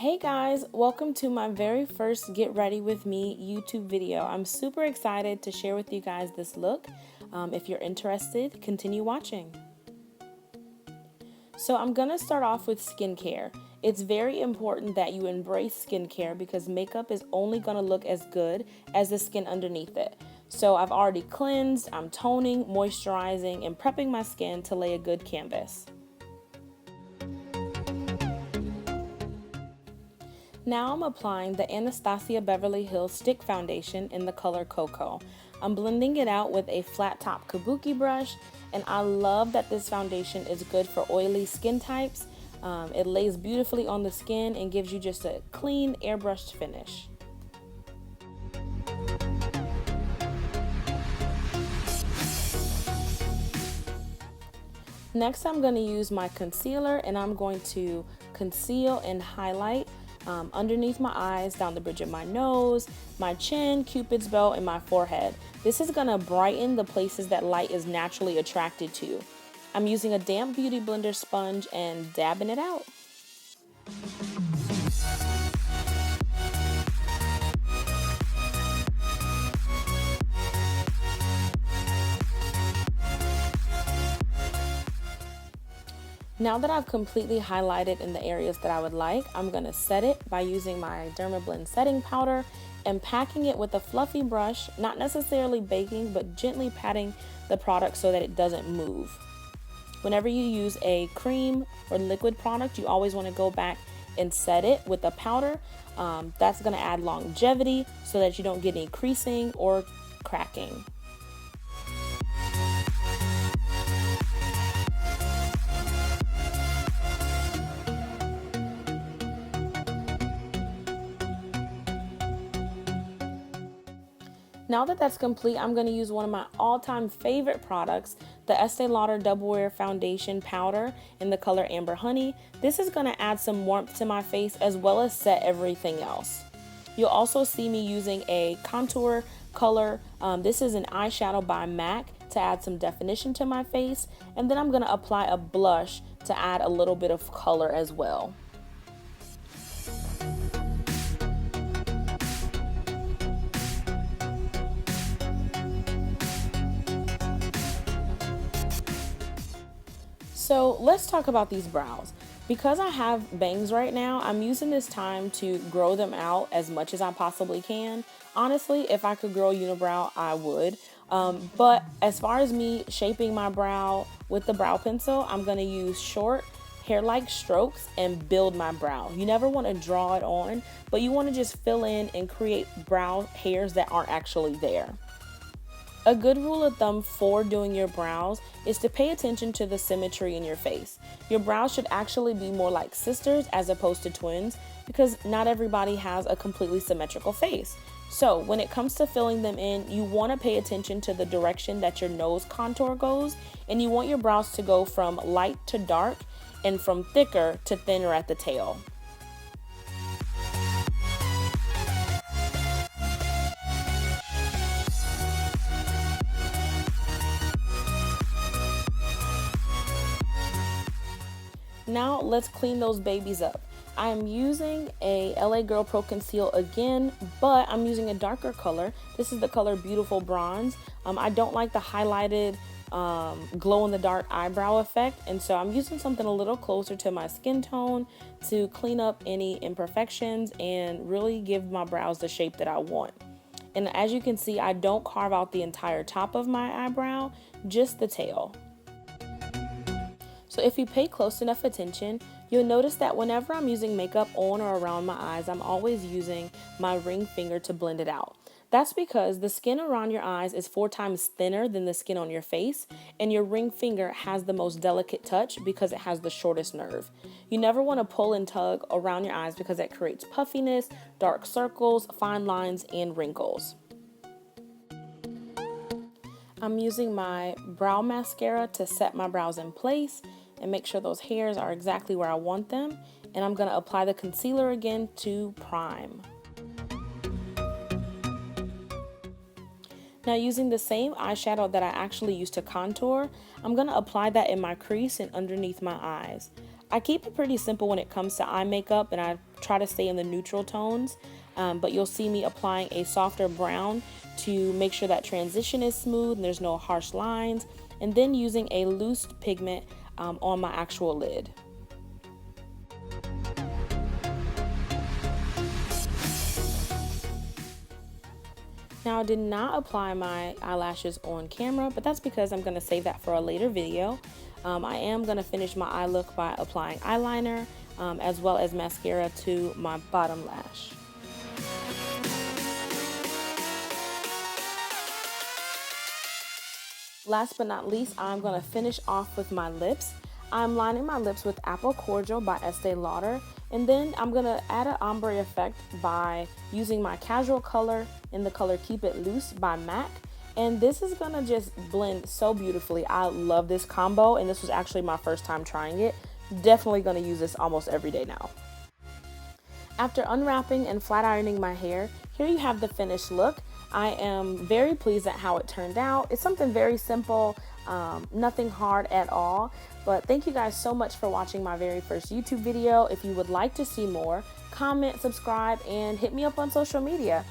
Hey guys, welcome to my very first Get Ready With Me YouTube video. I'm super excited to share with you guys this look. If you're interested, continue watching. So I'm gonna start off with skincare. It's very important that you embrace skincare because makeup is only gonna look as good as the skin underneath it. So I've already cleansed, I'm toning, moisturizing, and prepping my skin to lay a good canvas. Now I'm applying the Anastasia Beverly Hills Stick Foundation in the color Cocoa. I'm blending it out with a flat top kabuki brush, and I love that this foundation is good for oily skin types. It lays beautifully on the skin and gives you just a clean, airbrushed finish. Next, I'm going to use my concealer and I'm going to conceal and highlight underneath my eyes, down the bridge of my nose, my chin, cupid's bow, and my forehead. This is going to brighten the places that light is naturally attracted to. I'm using a damp beauty blender sponge and dabbing it out. Now that I've completely highlighted in the areas that I would like, I'm going to set it by using my Dermablend setting powder and packing it with a fluffy brush, not necessarily baking, but gently patting the product so that it doesn't move. Whenever you use a cream or liquid product, you always want to go back and set it with a powder. That's going to add longevity so that you don't get any creasing or cracking. Now that that's complete, I'm going to use one of my all-time favorite products, the Estee Lauder Double Wear Foundation Powder in the color Amber Honey. This is going to add some warmth to my face as well as set everything else. You'll also see me using a contour color. This is an eyeshadow by MAC to add some definition to my face. And then I'm going to apply a blush to add a little bit of color as well. So let's talk about these brows. Because I have bangs right now, I'm using this time to grow them out as much as I possibly can. Honestly, if I could grow a unibrow, I would. But as far as me shaping my brow with the brow pencil, I'm going to use short hair-like strokes and build my brow. You never want to draw it on, but you want to just fill in and create brow hairs that aren't actually there. A good rule of thumb for doing your brows is to pay attention to the symmetry in your face. Your brows should actually be more like sisters as opposed to twins because not everybody has a completely symmetrical face. So when it comes to filling them in, you want to pay attention to the direction that your nose contour goes, and you want your brows to go from light to dark and from thicker to thinner at the tail. Now let's clean those babies up. I am using a LA Girl Pro Conceal again, but I'm using a darker color. This is the color Beautiful Bronze. I don't like the highlighted glow in the dark eyebrow effect, and so I'm using something a little closer to my skin tone to clean up any imperfections and really give my brows the shape that I want. And as you can see, I don't carve out the entire top of my eyebrow, just the tail. So if you pay close enough attention, you'll notice that whenever I'm using makeup on or around my eyes, I'm always using my ring finger to blend it out. That's because the skin around your eyes is 4 times thinner than the skin on your face, and your ring finger has the most delicate touch because it has the shortest nerve. You never want to pull and tug around your eyes because that creates puffiness, dark circles, fine lines, and wrinkles. I'm using my brow mascara to set my brows in place and make sure those hairs are exactly where I want them. And I'm going to apply the concealer again to prime. Now using the same eyeshadow that I actually used to contour, I'm going to apply that in my crease and underneath my eyes. I keep it pretty simple when it comes to eye makeup, and I try to stay in the neutral tones, but you'll see me applying a softer brown to make sure that transition is smooth and there's no harsh lines, and then using a loose pigment on my actual lid. Now, I did not apply my eyelashes on camera, but that's because I'm going to save that for a later video. I am going to finish my eye look by applying eyeliner as well as mascara to my bottom lash. Last but not least, I'm going to finish off with my lips. I'm lining my lips with Apple Cordial by Estee Lauder, and then I'm going to add an ombre effect by using my casual color in the color Keep It Loose by MAC. And this is going to just blend so beautifully. I love this combo, and this was actually my first time trying it. Definitely going to use this almost every day now. After unwrapping and flat ironing my hair, here you have the finished look. I am very pleased at how it turned out. It's something very simple, nothing hard at all. But thank you guys so much for watching my very first YouTube video. If you would like to see more, comment, subscribe, and hit me up on social media.